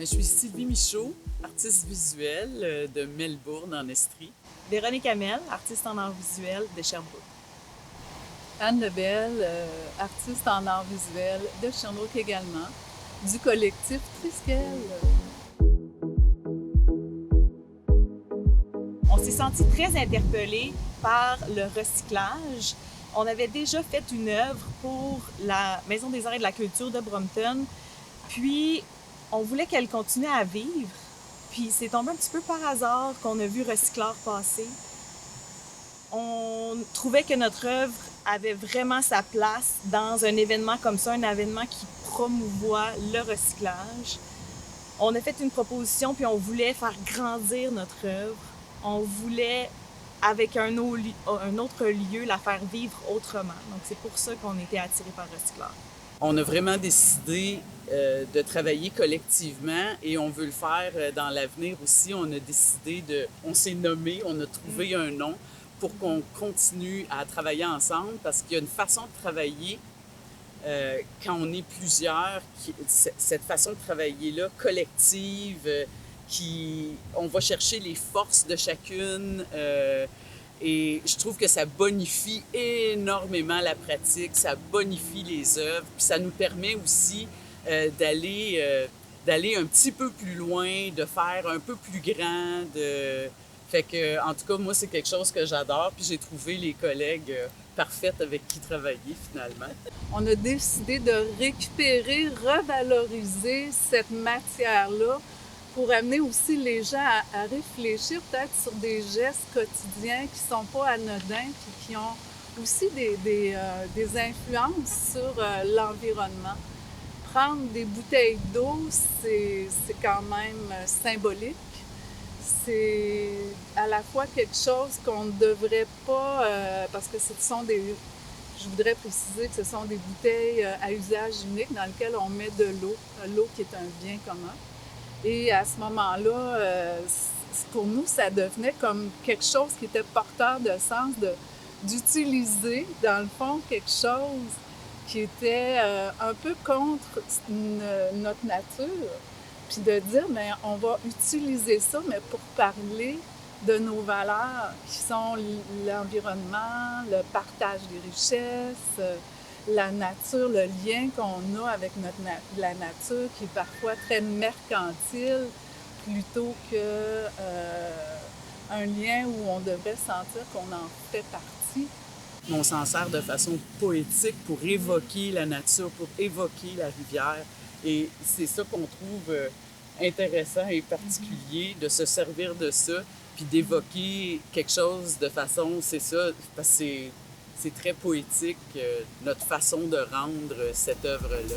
Je suis Sylvie Michaud, artiste visuelle de Melbourne, en Estrie. Véronique Hamel, artiste en art visuel de Sherbrooke. Anne Lebel, artiste en art visuel de Sherbrooke également, du collectif Triskel. On s'est senti très interpellés par le recyclage. On avait déjà fait une œuvre pour la Maison des arts et de la culture de Brompton, puis on voulait qu'elle continue à vivre. Puis c'est tombé un petit peu par hasard qu'on a vu Recycleur passer. On trouvait que notre œuvre avait vraiment sa place dans un événement comme ça, un événement qui promouvoit le recyclage. On a fait une proposition, puis on voulait faire grandir notre œuvre. On voulait, avec un autre lieu, la faire vivre autrement. Donc c'est pour ça qu'on était attirés par Recycleur. On a vraiment décidé de travailler collectivement et on veut le faire dans l'avenir aussi. On s'est nommé, on a trouvé un nom pour qu'on continue à travailler ensemble parce qu'il y a une façon de travailler quand on est plusieurs, cette façon de travailler-là, collective, on va chercher les forces de chacune et je trouve que ça bonifie énormément la pratique, ça bonifie les œuvres, puis ça nous permet aussi d'aller un petit peu plus loin, de faire un peu plus grand, Fait que, en tout cas, moi, c'est quelque chose que j'adore, puis j'ai trouvé les collègues parfaites avec qui travailler, finalement. On a décidé de récupérer, revaloriser cette matière-là pour amener aussi les gens à réfléchir peut-être sur des gestes quotidiens qui ne sont pas anodins puis qui ont aussi des influences sur l'environnement. Prendre des bouteilles d'eau, c'est quand même symbolique. C'est à la fois quelque chose qu'on ne devrait pas, parce que je voudrais préciser que ce sont des bouteilles à usage unique dans lesquelles on met de l'eau qui est un bien commun. Et à ce moment-là, pour nous, ça devenait comme quelque chose qui était porteur de sens, d'utiliser, dans le fond, quelque chose qui était un peu contre notre nature. Puis de dire, mais on va utiliser ça, mais pour parler de nos valeurs, qui sont l'environnement, le partage des richesses, la nature, le lien qu'on a avec la nature, qui est parfois très mercantile, plutôt que un lien où on devrait sentir qu'on en fait partie. On s'en sert de façon poétique pour évoquer la nature, pour évoquer la rivière. Et c'est ça qu'on trouve intéressant et particulier, de se servir de ça, puis d'évoquer quelque chose de façon, c'est ça, parce que c'est très poétique, notre façon de rendre cette œuvre-là.